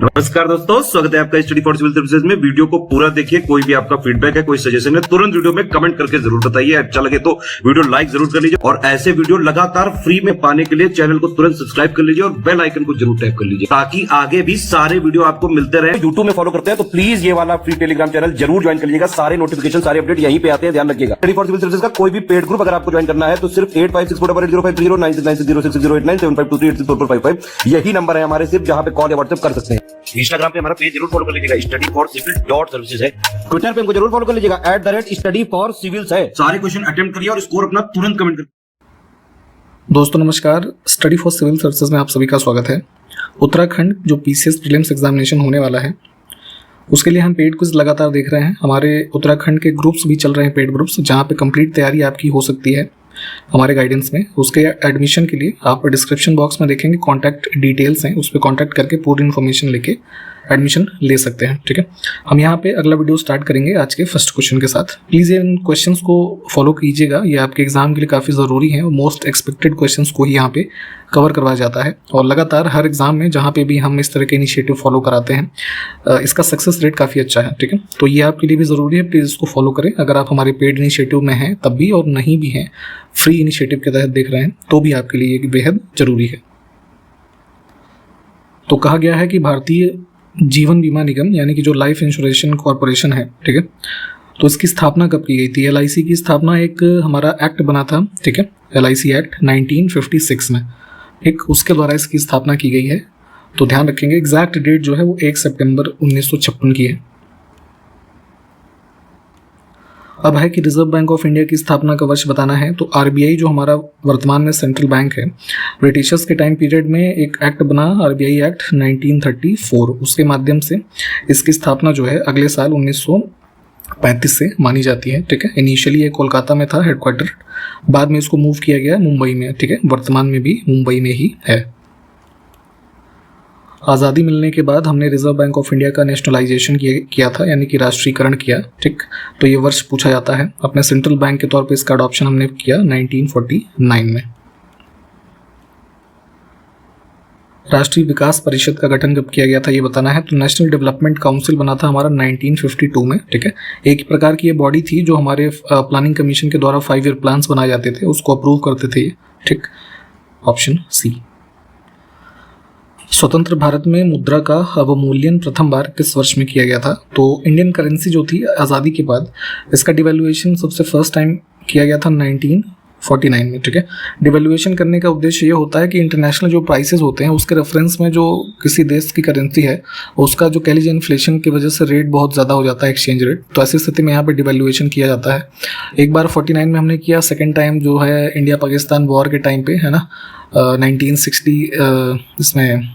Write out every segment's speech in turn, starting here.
नमस्कार दोस्तों, स्वागत है आपका स्टडी फॉर सिविल सर्विसेज में। वीडियो को पूरा देखिए। कोई भी आपका फीडबैक है, कोई सजेशन है, तुरंत वीडियो में कमेंट करके जरूर बताइए। अच्छा लगे तो वीडियो लाइक जरूर कर लीजिए और ऐसे वीडियो लगातार फ्री में पाने के लिए चैनल को तुरंत सब्सक्राइब कर लीजिए और बेल आइकन को जरूर टैप कर लीजिए ताकि आगे भी सारे वीडियो आपको मिलते रहे। यूट्यूब में फॉलो करते हैं तो प्लीज ये वाला फ्री टेलीग्राम चैनल जरूर ज्वाइन कर लीजिएगा। सारे नोटिफिकेशन, सारे अपडेट यहीं पे आते हैं, ध्यान रखिएगा। स्टडी फॉर सिविल सर्विसेज का कोई भी पेड ग्रुप अगर आपको ज्वाइन करना है तो सिर्फ 856480560660897523864455 यही नंबर है हमारे, सिर्फ जहां पे कॉल या व्हाट्सएप कर सकते हैं। इंस्टाग्राम पे हमारा पेज जरूर फॉलो कर लीजिएगा, studyforcivil.services है। ट्विटर पे हमको जरूर फॉलो कर लीजिएगा, @studyforcivils है। सारे क्वेश्चन अटेम्प्ट करिए और स्कोर अपना तुरंत कमेंट करिए। दोस्तों नमस्कार, स्टडी फॉर सिविल सर्विसेज में आप सभी का स्वागत है। उत्तराखंड जो पीसीएस प्रीलिम्स एग्जामिनेशन होने वाला है उसके लिए हम पेड क्विज लगातार देख रहे हैं। हमारे उत्तराखंड के ग्रुप्स भी चल रहे हैं, पेड ग्रुप्स, जहाँ पे कंप्लीट तैयारी आपकी हो सकती है हमारे गाइडेंस में। उसके एडमिशन के लिए आप डिस्क्रिप्शन बॉक्स में देखेंगे कॉन्टैक्ट डिटेल्स हैं, उस पर कॉन्टैक्ट करके पूरी इन्फॉर्मेशन लेके एडमिशन ले सकते हैं। ठीक है, हम यहाँ पे अगला वीडियो स्टार्ट करेंगे आज के फर्स्ट क्वेश्चन के साथ। प्लीज़ इन क्वेश्चंस को फॉलो कीजिएगा, ये आपके एग्जाम के लिए काफ़ी ज़रूरी है और मोस्ट एक्सपेक्टेड क्वेश्चंस को ही यहाँ पे कवर करवाया जाता है। और लगातार हर एग्जाम में जहाँ पे भी हम इस तरह के इनिशिएटिव फॉलो कराते हैं इसका सक्सेस रेट काफ़ी अच्छा है। ठीक है, तो ये आपके लिए भी ज़रूरी है, प्लीज़ इसको फॉलो करें। अगर आप हमारे पेड इनिशिएटिव में हैं तब भी, और नहीं भी हैं, फ्री इनिशिएटिव के तहत देख रहे हैं तो भी आपके लिए ये बेहद ज़रूरी है। तो कहा गया है कि भारतीय जीवन बीमा निगम यानी कि जो लाइफ इंश्योरेंस कॉरपोरेशन है, ठीक है, तो इसकी स्थापना कब की गई थी? एलआईसी की स्थापना एक हमारा एक्ट बना था, ठीक है, एलआईसी एक्ट 1956 में, ठीक, उसके द्वारा इसकी स्थापना की गई है। तो ध्यान रखेंगे, एग्जैक्ट डेट जो है वो 1 सितंबर 1956 की है। अब है कि रिजर्व बैंक ऑफ इंडिया की स्थापना का वर्ष बताना है। तो आरबीआई जो हमारा वर्तमान में सेंट्रल बैंक है, ब्रिटिशर्स के टाइम पीरियड में एक एक्ट बना, आरबीआई एक्ट 1934, उसके माध्यम से इसकी स्थापना जो है अगले साल 1935 से मानी जाती है। ठीक है, इनिशियली ये कोलकाता में था हेडक्वार्टर, बाद में इसको मूव किया गया मुंबई में। ठीक है, वर्तमान में भी मुंबई में ही है। आज़ादी मिलने के बाद हमने रिजर्व बैंक ऑफ इंडिया का नेशनलाइजेशन किया था, यानी कि राष्ट्रीयकरण किया। ठीक, तो ये वर्ष पूछा जाता है। अपने सेंट्रल बैंक के तौर पे इसका अडॉप्शन हमने किया 1949 में। राष्ट्रीय विकास परिषद का गठन कब किया गया था ये बताना है। तो नेशनल डेवलपमेंट काउंसिल बना था हमारा 1952 में। ठीक है, एक प्रकार की ये बॉडी थी जो हमारे प्लानिंग कमीशन के द्वारा 5 ईयर प्लान्स बनाए जाते थे, उसको अप्रूव करते थे। ठीक, ऑप्शन सी। स्वतंत्र भारत में मुद्रा का अवमूल्यन प्रथम बार किस वर्ष में किया गया था? तो इंडियन करेंसी जो थी आज़ादी के बाद, इसका डिवैल्यूएशन सबसे फर्स्ट टाइम किया गया था 1949 में। ठीक है, डिवैल्यूएशन करने का उद्देश्य ये होता है कि इंटरनेशनल जो प्राइसेस होते हैं उसके रेफरेंस में जो किसी देश की करेंसी है उसका जो कह लीजिए इन्फ्लेशन की वजह से रेट बहुत ज़्यादा हो जाता है, एक्सचेंज रेट, तो ऐसी स्थिति में यहाँ पर डिवैल्यूएशन किया जाता है। एक बार 49 में हमने किया, सेकेंड टाइम जो है इंडिया पाकिस्तान वॉर के टाइम पे, है ना, 1960 इसमें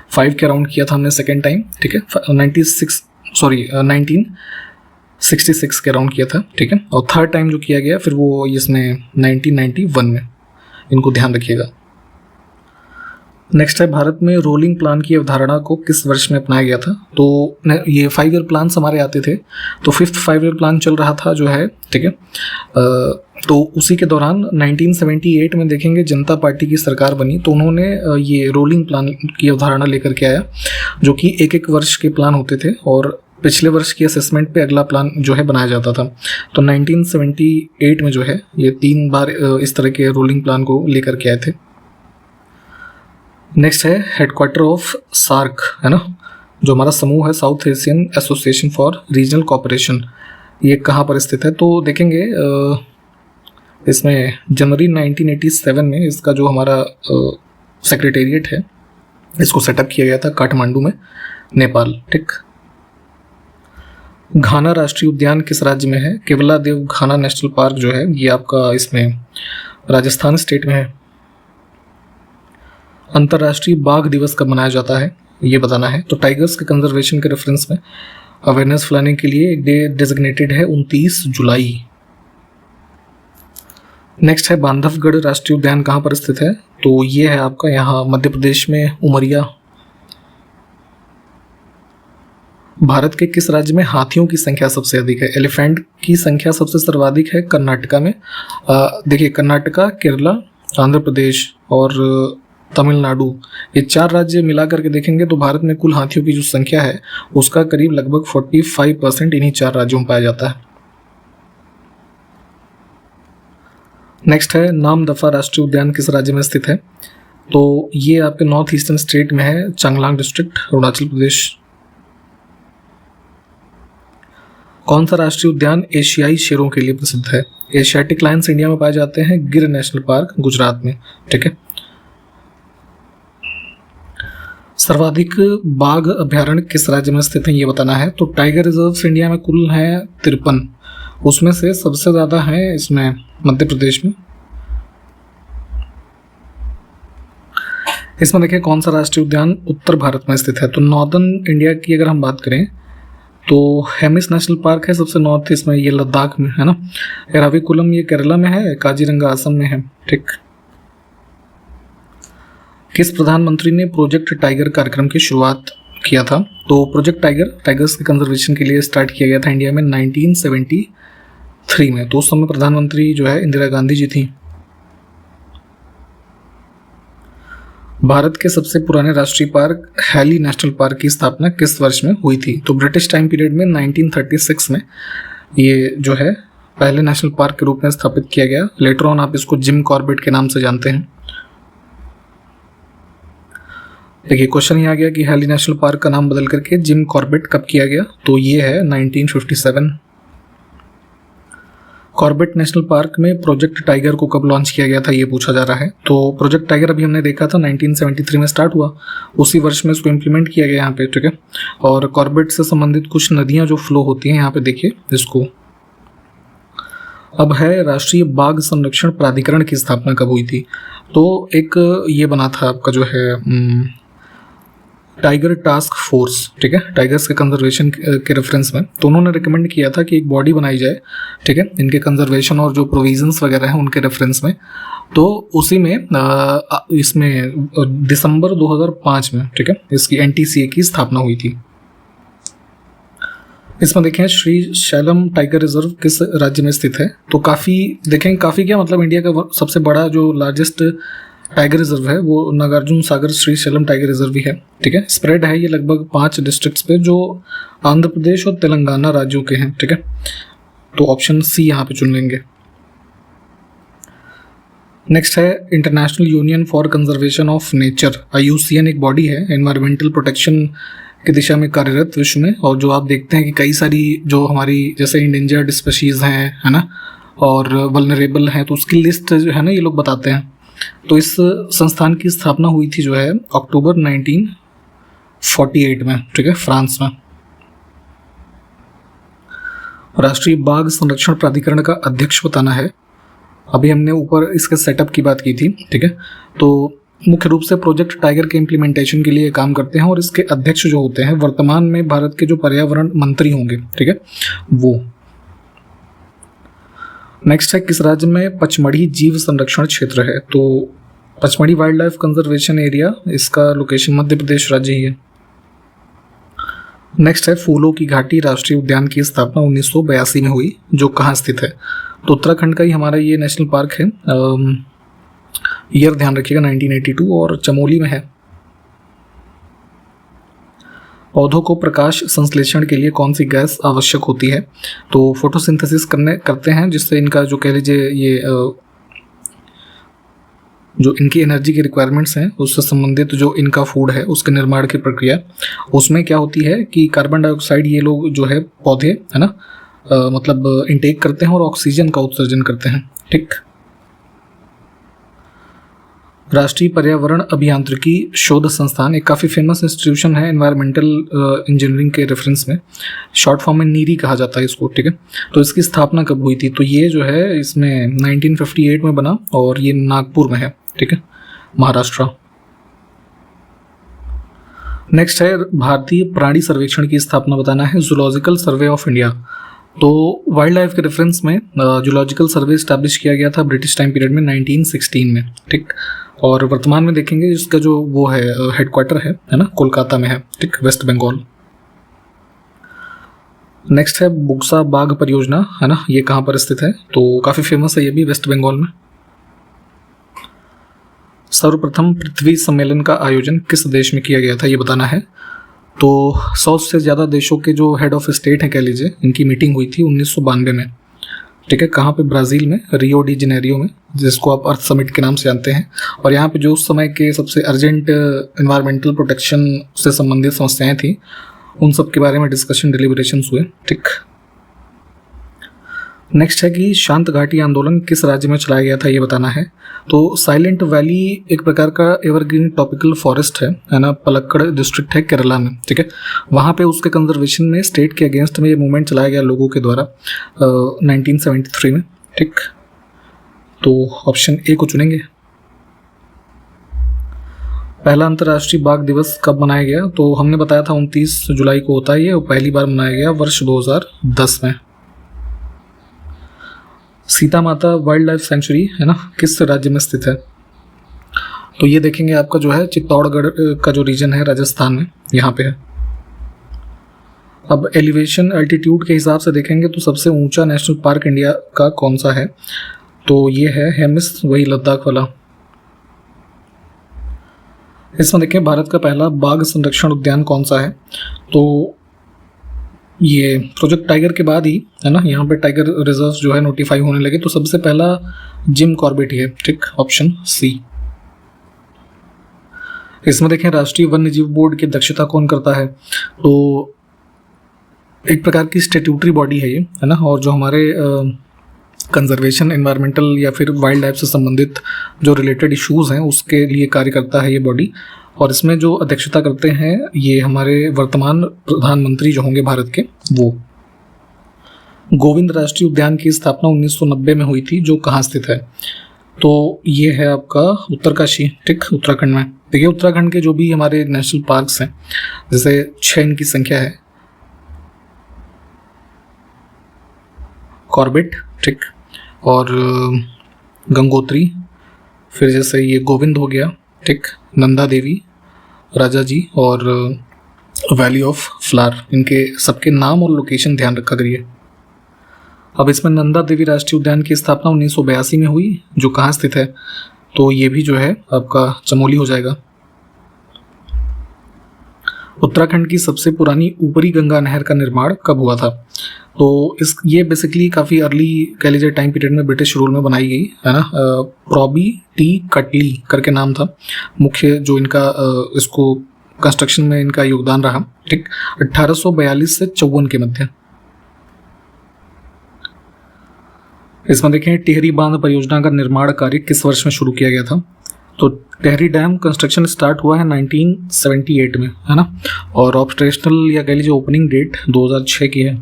5 के अराउंड किया था हमने सेकेंड टाइम। ठीक है, 1966 के अराउंड किया था। ठीक है, और थर्ड टाइम जो किया गया फिर वो इसमें 1991 में, इनको ध्यान रखिएगा। नेक्स्ट है, भारत में रोलिंग प्लान की अवधारणा को किस वर्ष में अपनाया गया था? तो ये 5 ईयर प्लान हमारे आते थे, तो 5th 5 ईयर प्लान चल रहा था जो है। ठीक है, तो उसी के दौरान 1978 में देखेंगे जनता पार्टी की सरकार बनी, तो उन्होंने ये रोलिंग प्लान की अवधारणा लेकर के आया, जो कि एक एक वर्ष के प्लान होते थे और पिछले वर्ष की असेसमेंट पे अगला प्लान जो है बनाया जाता था। तो 1978 में जो है ये 3 बार इस तरह के रोलिंग प्लान को लेकर के आए थे। नेक्स्ट है हेडक्वार्टर ऑफ सार्क, है ना, जो हमारा समूह है south Asian association for regional cooperation, ये कहाँ पर स्थित है? तो देखेंगे इसमें जनवरी 1987 में इसका जो हमारा सेक्रेटेरिएट है इसको सेटअप किया गया था काठमांडू में, नेपाल। ठीक, घाना राष्ट्रीय उद्यान किस राज्य में है? केवलादेव घाना नेशनल पार्क जो है ये आपका इसमें राजस्थान स्टेट में है। अंतर्राष्ट्रीय बाघ दिवस कब मनाया जाता है ये बताना है। तो टाइगर्स के कंजर्वेशन के रेफरेंस में अवेयरनेस फैलाने के लिए एक डे डेजिग्नेटेड है 29 जुलाई। नेक्स्ट है बांधवगढ़ राष्ट्रीय उद्यान कहाँ पर स्थित है? तो ये है आपका यहाँ मध्य प्रदेश में उमरिया। भारत के किस राज्य में हाथियों की संख्या सबसे अधिक है? एलिफेंट की संख्या सबसे सर्वाधिक है कर्नाटका में। देखिए कर्नाटका, केरला, आंध्र प्रदेश और तमिलनाडु, ये 4 राज्य मिला करके देखेंगे तो भारत में कुल हाथियों की जो संख्या है उसका करीब लगभग 45% इन्हीं 4 राज्यों में पाया जाता है। नेक्स्ट है नामदफा राष्ट्रीय उद्यान किस राज्य में स्थित है? तो ये आपके नॉर्थ ईस्टर्न स्टेट में है, चांगलांग डिस्ट्रिक्ट, अरुणाचल प्रदेश। कौन सा राष्ट्रीय उद्यान एशियाई शेरों के लिए प्रसिद्ध है? एशियाटिक लायंस इंडिया में पाए जाते हैं, गिर नेशनल पार्क गुजरात में, ठीक है। सर्वाधिक बाघ अभ्यारण्य किस राज्य में स्थित है ये बताना है। तो टाइगर रिजर्व्स इंडिया में कुल हैं 53, उसमें से सबसे ज़्यादा है इसमें मध्य प्रदेश में। इसमें देखिए कौन सा राष्ट्रीय उद्यान उत्तर भारत में स्थित है। तो नॉर्दर्न इंडिया की अगर हम बात करें तो हेमिस नेशनल पार्क है सबसे नॉर्थ ईस्ट में, ये लद्दाख में है ना। एराविकुलम ये केरला में है, काजीरंगा असम में है, ठीक। किस प्रधानमंत्री ने प्रोजेक्ट टाइगर कार्यक्रम की शुरुआत किया था? तो प्रोजेक्ट टाइगर्स के कंजर्वेशन के लिए स्टार्ट किया गया था इंडिया में 1973 में। तो उस समय प्रधानमंत्री जो है इंदिरा गांधी जी थी। भारत के सबसे पुराने राष्ट्रीय पार्क हैली नेशनल पार्क की स्थापना किस वर्ष में हुई थी? तो ब्रिटिश टाइम पीरियड में 1936 में ये जो है पहले नेशनल पार्क के रूप में स्थापित किया गया। लेटर ऑन आप इसको जिम कॉर्बेट के नाम से जानते हैं। देखिए क्वेश्चन ये आ गया कि हैली नेशनल पार्क का नाम बदल करके जिम कॉर्बेट कब किया गया? तो ये है 1957। कॉर्बेट नेशनल पार्क में प्रोजेक्ट टाइगर को कब लॉन्च किया गया था ये पूछा जा रहा है। तो प्रोजेक्ट टाइगर अभी हमने देखा था 1973 में स्टार्ट हुआ, उसी वर्ष में इसको इम्प्लीमेंट किया गया यहाँ पे, ठीक है। और कॉर्बेट से संबंधित कुछ नदियाँ जो फ्लो होती हैं यहाँ पे देखिए इसको। अब है राष्ट्रीय बाघ संरक्षण प्राधिकरण की स्थापना कब हुई थी? तो एक ये बना था आपका जो है टाइगर टास्क फोर्स, ठीक है, टाइगर्स के कंजर्वेशन के रेफरेंस में। तो उन्होंने रिकमेंड किया था कि एक बॉडी बनाई जाए, ठीक है, इनके कंजर्वेशन और जो प्रोविजंस वगैरह हैं उनके रेफरेंस में। तो उसी में इसमें दिसंबर 2005 में, ठीक है, इसकी NTCA की स्थापना हुई थी। इसमें देखें श्री शैलम टाइगर रिजर्व किस राज्य में स्थित है? तो काफ़ी देखें, काफ़ी क्या मतलब इंडिया का सबसे बड़ा जो लार्जेस्ट टाइगर रिजर्व है वो नागार्जुन सागर श्री शैलम टाइगर रिजर्व भी है, ठीक है। स्प्रेड है ये लगभग 5 डिस्ट्रिक्ट्स पे जो आंध्र प्रदेश और तेलंगाना राज्यों के हैं, ठीक है। तो ऑप्शन सी यहाँ पे चुन लेंगे। नेक्स्ट है international union for conservation of nature, IUCN एक बॉडी है एनवायरमेंटल प्रोटेक्शन की दिशा में कार्यरत विश्व में। और जो आप देखते हैं कि कई सारी जो हमारी जैसे इंडेंजर्ड स्पीशीज़ हैं, है ना, और वल्नरेबल हैं, तो उसकी लिस्ट जो है ना ये लोग बताते हैं। तो इस संस्थान की स्थापना हुई थी जो है अक्टूबर 1948 में, ठीक है, फ्रांस में। राष्ट्रीय बाघ संरक्षण प्राधिकरण का अध्यक्ष बताना है। अभी हमने ऊपर इसके सेटअप की बात की थी, ठीक है। तो मुख्य रूप से प्रोजेक्ट टाइगर के इम्प्लीमेंटेशन के लिए काम करते हैं और इसके अध्यक्ष जो होते हैं वर्तमान में भारत के जो पर्यावरण मंत्री होंगे, ठीक है, वो। नेक्स्ट है किस राज्य में पचमढ़ी जीव संरक्षण क्षेत्र है? तो Pachmarhi wild life conservation area, इसका लोकेशन मध्य प्रदेश राज्य ही है। नेक्स्ट है फूलों की घाटी राष्ट्रीय उद्यान की स्थापना 1982 में हुई, जो कहाँ स्थित है? तो उत्तराखंड का ही हमारा ये नेशनल पार्क है। ईयर ध्यान रखिएगा 1982, और चमोली में है। पौधों को प्रकाश संश्लेषण के लिए कौन सी गैस आवश्यक होती है? तो फोटोसिंथेसिस करते हैं, जिससे इनका जो कह लीजिए ये जो इनकी एनर्जी की रिक्वायरमेंट्स हैं उससे संबंधित जो इनका फूड है उसके निर्माण की प्रक्रिया, उसमें क्या होती है कि कार्बन डाइऑक्साइड ये लोग जो है पौधे है ना मतलब इनटेक करते हैं और ऑक्सीजन का उत्सर्जन करते हैं, ठीक। राष्ट्रीय पर्यावरण अभियांत्रिकी शोध संस्थान एक काफ़ी फेमस इंस्टीट्यूशन है एनवायरमेंटल इंजीनियरिंग के रेफरेंस में, शॉर्ट फॉर्म में नीरी कहा जाता है इसको, ठीक है। तो इसकी स्थापना कब हुई थी? तो ये जो है इसमें 1958 में बना और ये नागपुर में है, ठीक है, महाराष्ट्र। नेक्स्ट है भारतीय प्राणी सर्वेक्षण की स्थापना बताना है, जूलॉजिकल सर्वे ऑफ इंडिया। तो वाइल्ड लाइफ के रेफरेंस में जूलॉजिकल सर्वे स्टैब्लिश किया गया था ब्रिटिश टाइम पीरियड में 1916 में, ठीक। और वर्तमान में देखेंगे इसका जो वो है हेडक्वार्टर है ना, कोलकाता में है, ठीक, वेस्ट बंगाल। नेक्स्ट है बुक्सा बाघ परियोजना, है ना, ये कहाँ पर स्थित है? तो काफ़ी फेमस है ये भी, वेस्ट बंगाल में। सर्वप्रथम पृथ्वी सम्मेलन का आयोजन किस देश में किया गया था, ये बताना है। तो 100 से ज़्यादा देशों के जो हेड ऑफ स्टेट हैं कह लीजिए, इनकी मीटिंग हुई थी 1992 में, ठीक है। कहाँ पे? ब्राज़ील में, रियो डी जेनेरियो में, जिसको आप अर्थ समिट के नाम से जानते हैं। और यहाँ पे जो उस समय के सबसे अर्जेंट एनवायरमेंटल प्रोटेक्शन से संबंधित समस्याएं थी, उन सब के बारे में डिस्कशन, डिलिब्रेशंस हुए, ठीक। नेक्स्ट है कि शांत घाटी आंदोलन किस राज्य में चलाया गया था, ये बताना है। तो साइलेंट वैली एक प्रकार का एवरग्रीन ट्रॉपिकल फॉरेस्ट है ना, पलक्कड़ डिस्ट्रिक्ट है केरला में, ठीक है। वहाँ पे उसके कंजर्वेशन में स्टेट के अगेंस्ट में ये मूवमेंट चलाया गया लोगों के द्वारा 1973 में, ठीक। तो ऑप्शन ए को चुनेंगे। पहला अंतर्राष्ट्रीय बाघ दिवस कब मनाया गया? तो हमने बताया था 29 जुलाई को होता है ये, और पहली बार मनाया गया वर्ष 2010 में। सीता माता वाइल्ड लाइफ सेंचुरी है ना, किस राज्य में स्थित है? तो ये देखेंगे आपका जो है चित्तौड़गढ़ का जो रीजन है राजस्थान में, यहाँ पे है। अब एलिवेशन एल्टीट्यूड के हिसाब से देखेंगे तो सबसे ऊंचा नेशनल पार्क इंडिया का कौन सा है? तो ये है हेमिस, वही लद्दाख वाला। इसमें देखें भारत का पहला बाघ संरक्षण उद्यान कौन सा है? तो ये प्रोजेक्ट टाइगर के बाद ही है ना, यहाँ पे टाइगर रिजर्व जो है नोटिफाई होने लगे, तो सबसे पहला जिम कॉर्बेट ही है, ठीक, ऑप्शन सी। इसमें देखें राष्ट्रीय वन्य जीव बोर्ड की अध्यक्षता कौन करता है? तो एक प्रकार की स्टैट्यूटरी बॉडी है ये, है ना, और जो हमारे कंजर्वेशन, एनवायरमेंटल या फिर वाइल्ड लाइफ से संबंधित जो रिलेटेड इश्यूज़ हैं उसके लिए कार्य करता है ये बॉडी। और इसमें जो अध्यक्षता करते हैं ये हमारे वर्तमान प्रधानमंत्री जो होंगे भारत के, वो। गोविंद राष्ट्रीय उद्यान की स्थापना 1990 में हुई थी, जो कहाँ स्थित है? तो ये है आपका उत्तरकाशी, ठीक, उत्तराखंड में। देखिए उत्तराखंड के जो भी हमारे नेशनल पार्क्स हैं, जैसे 6 इनकी संख्या है। कॉर्बेट, ठीक, और गंगोत्री, फिर जैसे ये गोविंद हो गया, ठीक, नंदा देवी, राजा जी और वैली ऑफ फ्लावर, इनके सबके नाम और लोकेशन ध्यान रखा करिए। अब इसमें नंदा देवी राष्ट्रीय उद्यान की स्थापना 1982 में हुई, जो कहाँ स्थित है? तो ये भी जो है आपका चमोली हो जाएगा। उत्तराखंड की सबसे पुरानी ऊपरी गंगा नहर का निर्माण कब हुआ था? तो ये बेसिकली काफ़ी अर्ली कह लीजिए टाइम पीरियड में ब्रिटिश रूल में बनाई गई है ना। प्रॉबी टी कटली करके नाम था मुख्य जो इनका इसको कंस्ट्रक्शन में इनका योगदान रहा, ठीक, 1842 से 54 के मध्य। इसमें देखें टिहरी बांध परियोजना का निर्माण कार्य किस वर्ष में शुरू किया गया था? तो टिहरी डैम कंस्ट्रक्शन स्टार्ट हुआ है 1978 में, है ना, और ऑपरेशनल या कह लीजिए ओपनिंग डेट 2006 की है।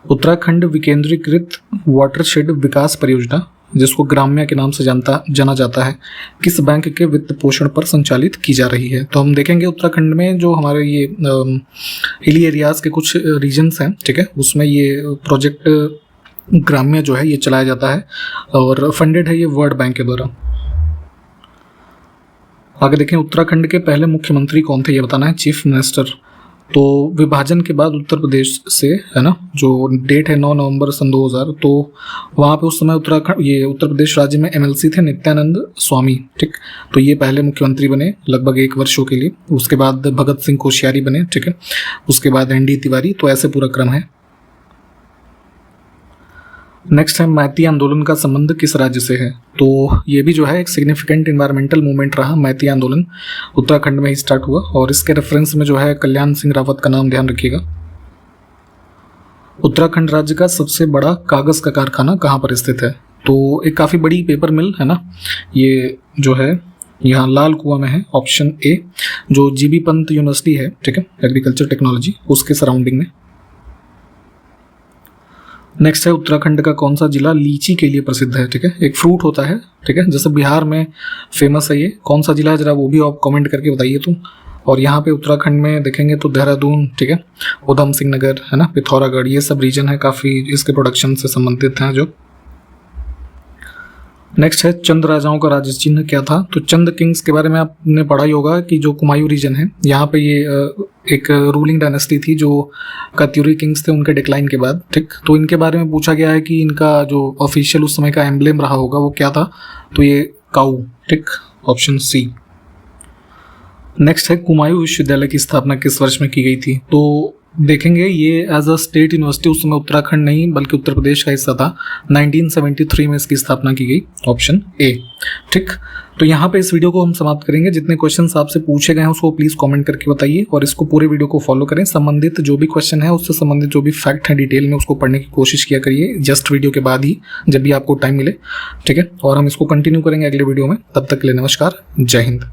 उत्तराखंड विकेंद्रीकृत वाटरशेड विकास परियोजना, जिसको ग्राम्या के नाम से जाना जाता है, किस बैंक के वित्त पोषण पर संचालित की जा रही है? तो हम देखेंगे उत्तराखंड में जो हमारे ये हिली एरियाज के कुछ रीजन्स हैं, ठीक है, उसमें ये प्रोजेक्ट ग्राम्य जो है ये चलाया जाता है और फंडेड है ये वर्ल्ड बैंक के द्वारा। आगे देखें उत्तराखंड के पहले मुख्यमंत्री कौन थे, ये बताना है, चीफ मिनिस्टर। तो विभाजन के बाद उत्तर प्रदेश से, है ना, जो डेट है 9 नवंबर सन 2000, तो वहाँ पे उस समय उत्तर प्रदेश राज्य में MLC थे नित्यानंद स्वामी, ठीक, तो ये पहले मुख्यमंत्री बने लगभग 1 वर्षों के लिए। उसके बाद भगत सिंह कोश्यारी बने, ठीक है, उसके बाद ND तिवारी, तो ऐसे पूरा क्रम है। नेक्स्ट है मैती आंदोलन का संबंध किस राज्य से है? तो ये भी जो है एक सिग्निफिकेंट इन्वायरमेंटल मूवमेंट रहा। मैती आंदोलन उत्तराखंड में ही स्टार्ट हुआ और इसके रेफरेंस में जो है कल्याण सिंह रावत का नाम ध्यान रखिएगा। उत्तराखंड राज्य का सबसे बड़ा कागज का कारखाना कहाँ पर स्थित है? तो एक काफ़ी बड़ी पेपर मिल है ना, ये जो है यहाँ लाल कुआं में है, ऑप्शन ए, जो GB पंत यूनिवर्सिटी है, ठीक है, एग्रीकल्चर टेक्नोलॉजी, उसके सराउंडिंग में। नेक्स्ट है उत्तराखंड का कौन सा जिला लीची के लिए प्रसिद्ध है? ठीक है, एक फ्रूट होता है, ठीक है, जैसे बिहार में फेमस है ये, कौन सा जिला है जरा वो भी आप कमेंट करके बताइए तो। और यहाँ पे उत्तराखंड में देखेंगे तो देहरादून, ठीक है, उधम सिंह नगर, है ना, पिथौरागढ़, ये सब रीजन है काफ़ी इसके प्रोडक्शन से संबंधित हैं जो। नेक्स्ट है चंद राजाओं का राज्य चिन्ह क्या था? तो चंद किंग्स के बारे में आपने पढ़ा ही होगा कि जो कुमायूं रीजन है, यहाँ पे ये एक रूलिंग डायनेस्टी थी जो कत्यूरी किंग्स थे उनके डिक्लाइन के बाद, ठीक, तो इनके बारे में पूछा गया है कि इनका जो ऑफिशियल उस समय का एम्ब्लेम रहा होगा वो क्या था? तो ये काऊ, ठीक, ऑप्शन सी। नेक्स्ट है कुमायूं विश्वविद्यालय की स्थापना किस वर्ष में की गई थी? तो देखेंगे ये एज अ स्टेट यूनिवर्सिटी उस समय उत्तराखंड नहीं बल्कि उत्तर प्रदेश का हिस्सा था। 1973 में इसकी स्थापना की गई, ऑप्शन ए, ठीक। तो यहाँ पे इस वीडियो को हम समाप्त करेंगे। जितने क्वेश्चंस आपसे पूछे गए हैं उसको प्लीज़ कमेंट करके बताइए और इसको पूरे वीडियो को फॉलो करें। संबंधित जो भी क्वेश्चन है उससे संबंधित जो भी फैक्ट है डिटेल में उसको पढ़ने की कोशिश किया करिए जस्ट वीडियो के बाद ही, जब भी आपको टाइम मिले, ठीक है। और हम इसको कंटिन्यू करेंगे अगले वीडियो में। तब तक के लिए नमस्कार, जय हिंद।